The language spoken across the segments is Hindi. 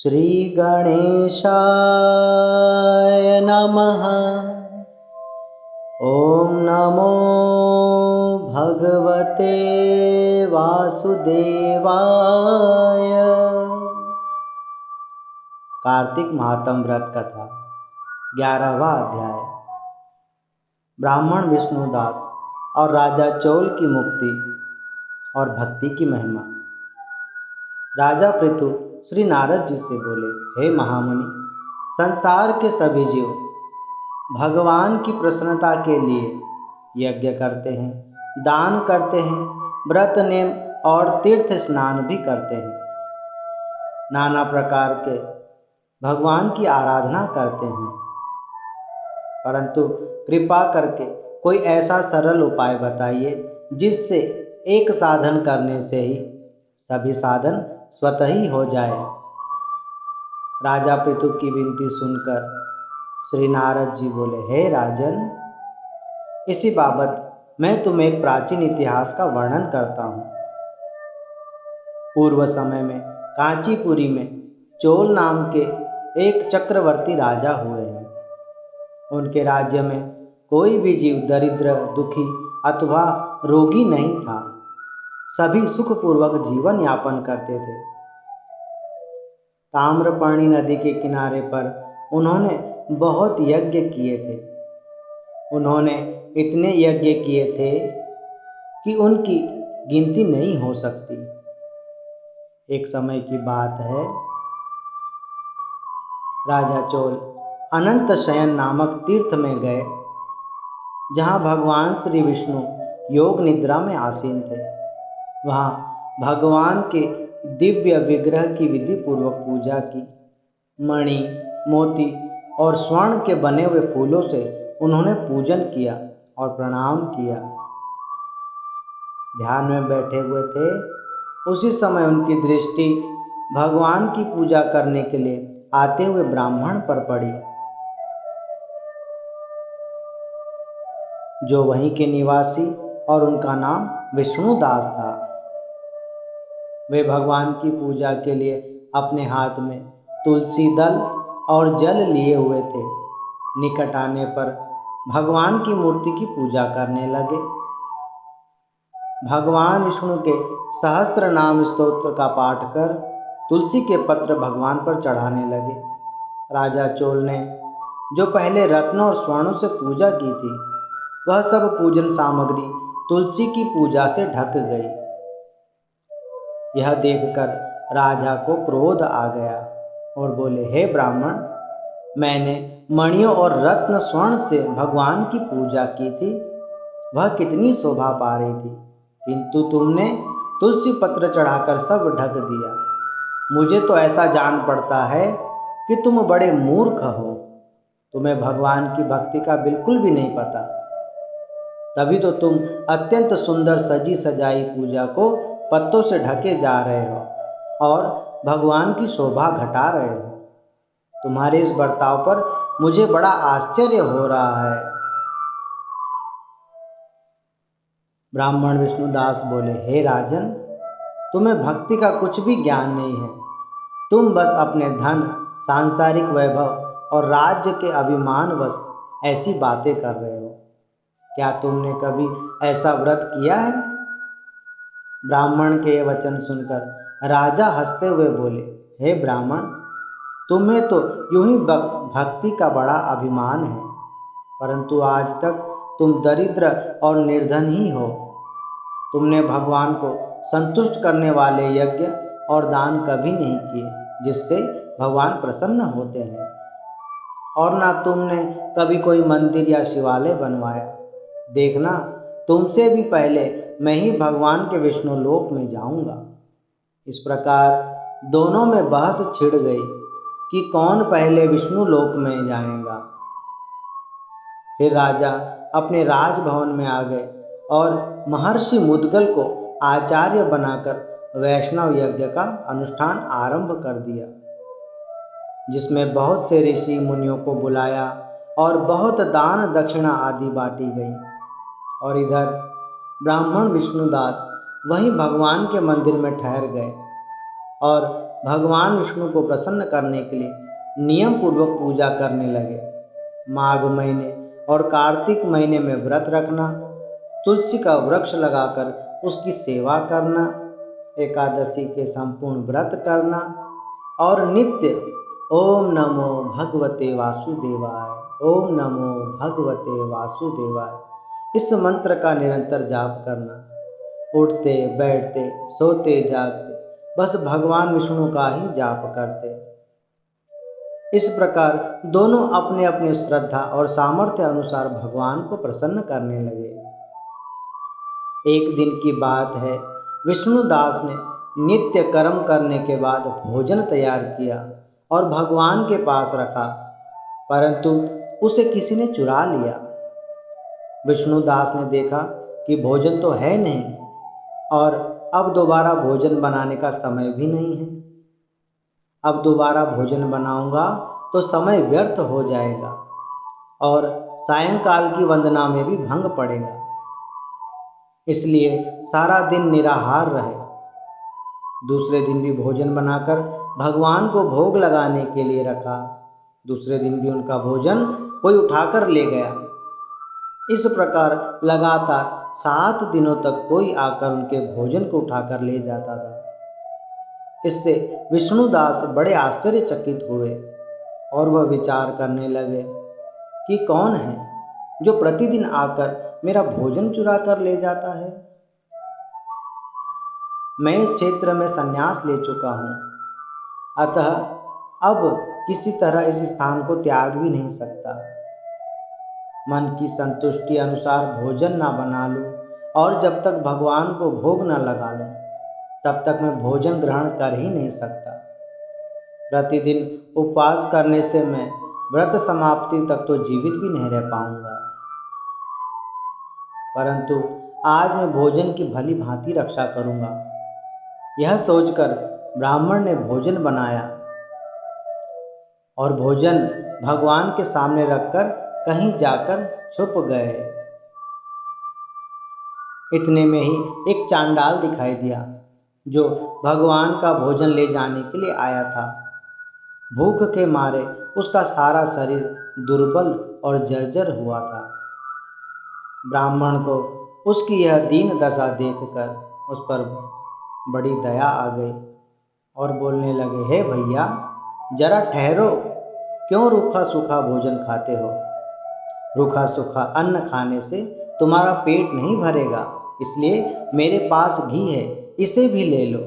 श्री गणेशाय नमः। ओम नमो भगवते वासुदेवाय। कार्तिक महात्म व्रत कथा 11वां अध्याय। ब्राह्मण विष्णुदास और राजा चोल की मुक्ति और भक्ति की महिमा। राजा पृथु श्री नारद जी से बोले, हे महामुनि, संसार के सभी जीव भगवान की प्रसन्नता के लिए यज्ञ करते हैं, दान करते हैं, व्रत नेम और तीर्थ स्नान भी करते हैं, नाना प्रकार के भगवान की आराधना करते हैं। परंतु कृपा करके कोई ऐसा सरल उपाय बताइए जिससे एक साधन करने से ही सभी साधन स्वतः ही हो जाए। राजा पृथु की विनती सुनकर श्री नारद जी बोले, हे राजन, इसी बाबत मैं तुम्हें एक प्राचीन इतिहास का वर्णन करता हूँ। पूर्व समय में कांचीपुरी में चोल नाम के एक चक्रवर्ती राजा हुए हैं। उनके राज्य में कोई भी जीव दरिद्र, दुखी अथवा रोगी नहीं था। सभी सुखपूर्वक जीवन यापन करते थे। ताम्रपर्णी नदी के किनारे पर उन्होंने बहुत यज्ञ किए थे। उन्होंने इतने यज्ञ किए थे कि उनकी गिनती नहीं हो सकती। एक समय की बात है, राजा चोल अनंत शयन नामक तीर्थ में गए, जहाँ भगवान श्री विष्णु योग निद्रा में आसीन थे। वहाँ भगवान के दिव्य विग्रह की विधि पूर्वक पूजा की। मणि, मोती और स्वर्ण के बने हुए फूलों से उन्होंने पूजन किया और प्रणाम किया। ध्यान में बैठे हुए थे। उसी समय उनकी दृष्टि भगवान की पूजा करने के लिए आते हुए ब्राह्मण पर पड़ी, जो वहीं के निवासी और उनका नाम विष्णुदास था। वे भगवान की पूजा के लिए अपने हाथ में तुलसी दल और जल लिए हुए थे। निकट आने पर भगवान की मूर्ति की पूजा करने लगे। भगवान विष्णु के सहस्त्र नाम स्तोत्र का पाठ कर तुलसी के पत्र भगवान पर चढ़ाने लगे। राजा चोल ने जो पहले रत्नों और स्वर्णों से पूजा की थी, वह सब पूजन सामग्री तुलसी की पूजा से ढक गई। यह देखकर राजा को क्रोध आ गया और बोले, हे ब्राह्मण, मैंने मणियों और रत्न स्वर्ण से भगवान की पूजा की थी। वह कितनी शोभा पा रही थी, किंतु तुमने तुलसी पत्र चढ़ाकर सब ढक दिया। मुझे तो ऐसा जान पड़ता है कि तुम बड़े मूर्ख हो। तुम्हें भगवान की भक्ति का बिल्कुल भी नहीं पता। तभी तो तुम अत्यंत सुंदर सजी सजाई पूजा को पत्तों से ढके जा रहे हो और भगवान की शोभा घटा रहे हो। तुम्हारे इस बर्ताव पर मुझे बड़ा आश्चर्य हो रहा है। ब्राह्मण विष्णुदास बोले, हे राजन, तुम्हें भक्ति का कुछ भी ज्ञान नहीं है। तुम बस अपने धन, सांसारिक वैभव और राज्य के अभिमानवश ऐसी बातें कर रहे हो। क्या तुमने कभी ऐसा व्रत किया है? ब्राह्मण के वचन सुनकर राजा हंसते हुए बोले, हे ब्राह्मण, तुम्हें तो यूं ही भक्ति का बड़ा अभिमान है, परंतु आज तक तुम दरिद्र और निर्धन ही हो। तुमने भगवान को संतुष्ट करने वाले यज्ञ और दान कभी नहीं किए, जिससे भगवान प्रसन्न होते हैं। और ना तुमने कभी कोई मंदिर या शिवालय बनवाया। देखना, तुमसे भी पहले मैं ही भगवान के विष्णु लोक में जाऊंगा। इस प्रकार दोनों में बहस छिड़ गई कि कौन पहले विष्णु लोक में जाएगा। फिर राजा अपने राजभवन में आ गए और महर्षि मुद्गल को आचार्य बनाकर वैष्णव यज्ञ का अनुष्ठान आरंभ कर दिया, जिसमें बहुत से ऋषि मुनियों को बुलाया और बहुत दान दक्षिणा आदि बांटी गई। और इधर ब्राह्मण विष्णुदास वहीं भगवान के मंदिर में ठहर गए और भगवान विष्णु को प्रसन्न करने के लिए नियम पूर्वक पूजा करने लगे। माघ महीने और कार्तिक महीने में व्रत रखना, तुलसी का वृक्ष लगाकर उसकी सेवा करना, एकादशी के संपूर्ण व्रत करना और नित्य ओम नमो भगवते वासुदेवाय, ओम नमो भगवते वासुदेवाय इस मंत्र का निरंतर जाप करना। उठते बैठते सोते जागते बस भगवान विष्णु का ही जाप करते। इस प्रकार दोनों अपने अपने श्रद्धा और सामर्थ्य अनुसार भगवान को प्रसन्न करने लगे। एक दिन की बात है, विष्णुदास ने नित्य कर्म करने के बाद भोजन तैयार किया और भगवान के पास रखा, परंतु उसे किसी ने चुरा लिया। विष्णुदास ने देखा कि भोजन तो है नहीं और अब दोबारा भोजन बनाने का समय भी नहीं है। अब दोबारा भोजन बनाऊंगा तो समय व्यर्थ हो जाएगा और सायंकाल की वंदना में भी भंग पड़ेगा, इसलिए सारा दिन निराहार रहे। दूसरे दिन भी भोजन बनाकर भगवान को भोग लगाने के लिए रखा। दूसरे दिन भी उनका भोजन कोई उठाकर ले गया। इस प्रकार लगातार 7 दिनों तक कोई आकर उनके भोजन को उठाकर ले जाता था। इससे विष्णुदास बड़े आश्चर्यचकित हुए और वह विचार करने लगे कि कौन है जो प्रतिदिन आकर मेरा भोजन चुरा कर ले जाता है। मैं इस क्षेत्र में संन्यास ले चुका हूँ, अतः अब किसी तरह इस स्थान को त्याग भी नहीं सकता। मन की संतुष्टि अनुसार भोजन ना बना लूं और जब तक भगवान को भोग न लगा लूं तब तक मैं भोजन ग्रहण कर ही नहीं सकता। प्रतिदिन उपवास करने से मैं व्रत समाप्ति तक तो जीवित भी नहीं रह पाऊंगा, परंतु आज मैं भोजन की भली भांति रक्षा करूंगा। यह सोचकर ब्राह्मण ने भोजन बनाया और भोजन भगवान के सामने रखकर कहीं जाकर छुप गए। इतने में ही एक चांडाल दिखाई दिया जो भगवान का भोजन ले जाने के लिए आया था। भूख के मारे उसका सारा शरीर दुर्बल और जर्जर हुआ था। ब्राह्मण को उसकी यह दीन दशा देखकर उस पर बड़ी दया आ गई और बोलने लगे, हे भैया, जरा ठहरो, क्यों रूखा सूखा भोजन खाते हो? रूखा सूखा अन्न खाने से तुम्हारा पेट नहीं भरेगा, इसलिए मेरे पास घी है, इसे भी ले लो।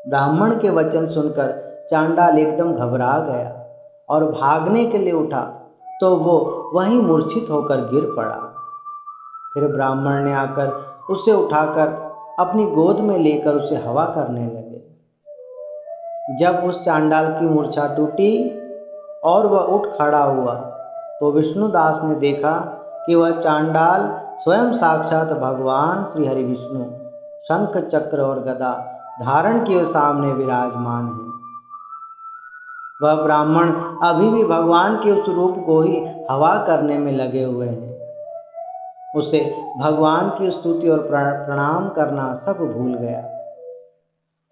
ब्राह्मण के वचन सुनकर चांडाल एकदम घबरा गया और भागने के लिए उठा तो वो वहीं मूर्छित होकर गिर पड़ा। फिर ब्राह्मण ने आकर उसे उठाकर अपनी गोद में लेकर उसे हवा करने लगे। जब उस चांडाल की मूर्छा टूटी और वह उठ खड़ा हुआ तो विष्णुदास ने देखा कि वह चांडाल स्वयं साक्षात भगवान श्री हरि विष्णु शंख चक्र और गदा धारण किए सामने विराजमान है। वह ब्राह्मण अभी भी भगवान के उस रूप को ही हवा करने में लगे हुए हैं। उसे भगवान की स्तुति और प्रणाम करना सब भूल गया।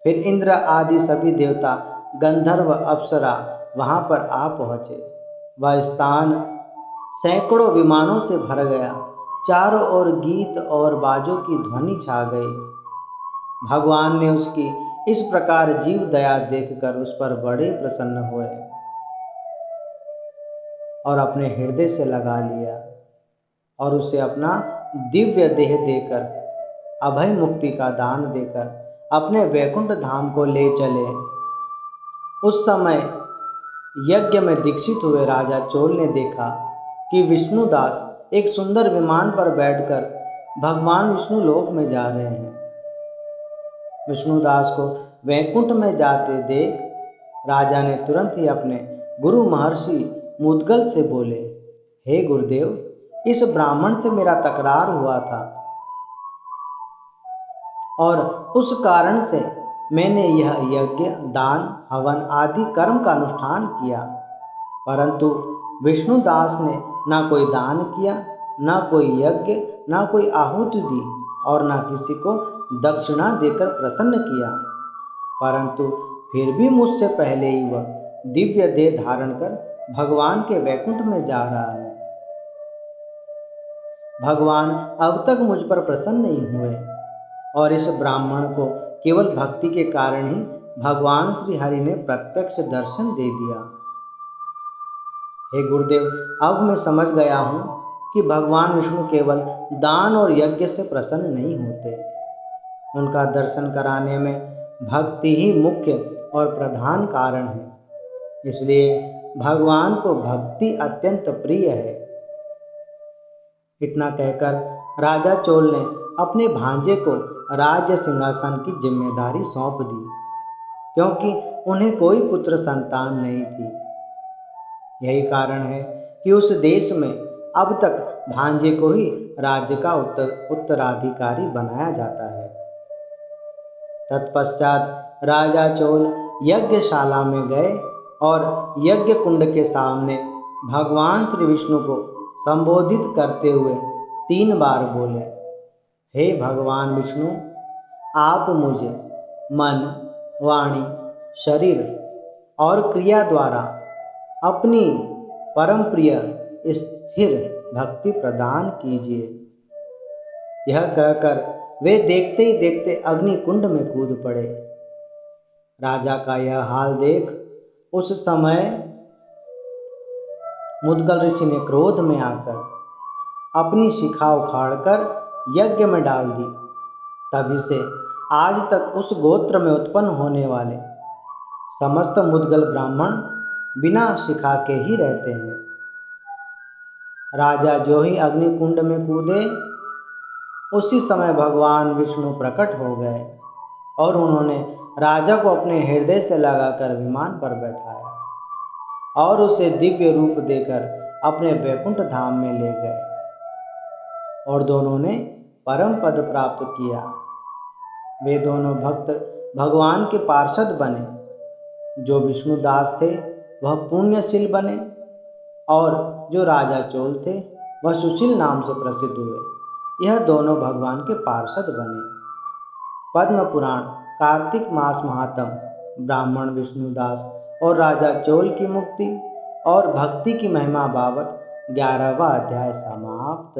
फिर इंद्र आदि सभी देवता, गंधर्व, अप्सरा वहां पर आ पहुंचे। वह स्थान सैकड़ों विमानों से भर गया। चारों ओर गीत और बाजों की ध्वनि छा गई। भगवान ने उसकी इस प्रकार जीव दया देखकर उस पर बड़े प्रसन्न हुए और अपने हृदय से लगा लिया और उसे अपना दिव्य देह देकर, अभय मुक्ति का दान देकर अपने वैकुंठ धाम को ले चले। उस समय यज्ञ में दीक्षित हुए राजा चोल ने देखा कि विष्णुदास एक सुंदर विमान पर बैठकर भगवान विष्णु लोक में जा रहे हैं। विष्णुदास को वैकुंठ में जाते देख राजा ने तुरंत ही अपने गुरु महर्षि मुद्गल से बोले, हे गुरुदेव, इस ब्राह्मण से मेरा तकरार हुआ था और उस कारण से मैंने यह यज्ञ, दान, हवन आदि कर्म का अनुष्ठान किया, परंतु विष्णुदास ने ना कोई दान किया, ना कोई यज्ञ, ना कोई आहुति दी और ना किसी को दक्षिणा देकर प्रसन्न किया, परंतु फिर भी मुझसे पहले ही वह दिव्य देह धारण कर भगवान के वैकुंठ में जा रहा है। भगवान अब तक मुझ पर प्रसन्न नहीं हुए और इस ब्राह्मण को केवल भक्ति के कारण ही भगवान श्री हरि ने प्रत्यक्ष दर्शन दे दिया। हे गुरुदेव, अब मैं समझ गया हूँ कि भगवान विष्णु केवल दान और यज्ञ से प्रसन्न नहीं होते। उनका दर्शन कराने में भक्ति ही मुख्य और प्रधान कारण है। इसलिए भगवान को भक्ति अत्यंत प्रिय है। इतना कहकर राजा चोल ने अपने भांजे को राज्य सिंहासन की जिम्मेदारी सौंप दी, क्योंकि उन्हें कोई पुत्र संतान नहीं थी। यही कारण है कि उस देश में अब तक भांजे को ही राज्य का उत्तराधिकारी बनाया जाता है। तत्पश्चात राजा चोल यज्ञशाला में गए और यज्ञ कुंड के सामने भगवान श्री विष्णु को संबोधित करते हुए 3 बार बोले, हे भगवान विष्णु, आप मुझे मन, वाणी, शरीर और क्रिया द्वारा अपनी परम प्रिय स्थिर भक्ति प्रदान कीजिए। यह कहकर वे देखते ही देखते अग्नि कुंड में कूद पड़े। राजा का यह हाल देख उस समय मुद्गल ऋषि ने क्रोध में आकर अपनी शिखा उखाड़कर यज्ञ में डाल दी। तभी से आज तक उस गोत्र में उत्पन्न होने वाले समस्त मुद्गल ब्राह्मण बिना शिखा के ही रहते हैं। राजा जो ही अग्नि कुंड में कूदे, उसी समय भगवान विष्णु प्रकट हो गए और उन्होंने राजा को अपने हृदय से लगाकर विमान पर बैठाया और उसे दिव्य रूप देकर अपने वैकुंठ धाम में ले गए और दोनों ने परम पद प्राप्त किया। वे दोनों भक्त भगवान के पार्षद बने। जो विष्णुदास थे वह पुण्यशील बने और जो राजा चोल थे वह सुशील नाम से प्रसिद्ध हुए। यह दोनों भगवान के पार्षद बने। पद्म पुराण कार्तिक मास महात्म ब्राह्मण विष्णुदास और राजा चोल की मुक्ति और भक्ति की महिमा बाबत 11वां अध्याय समाप्त।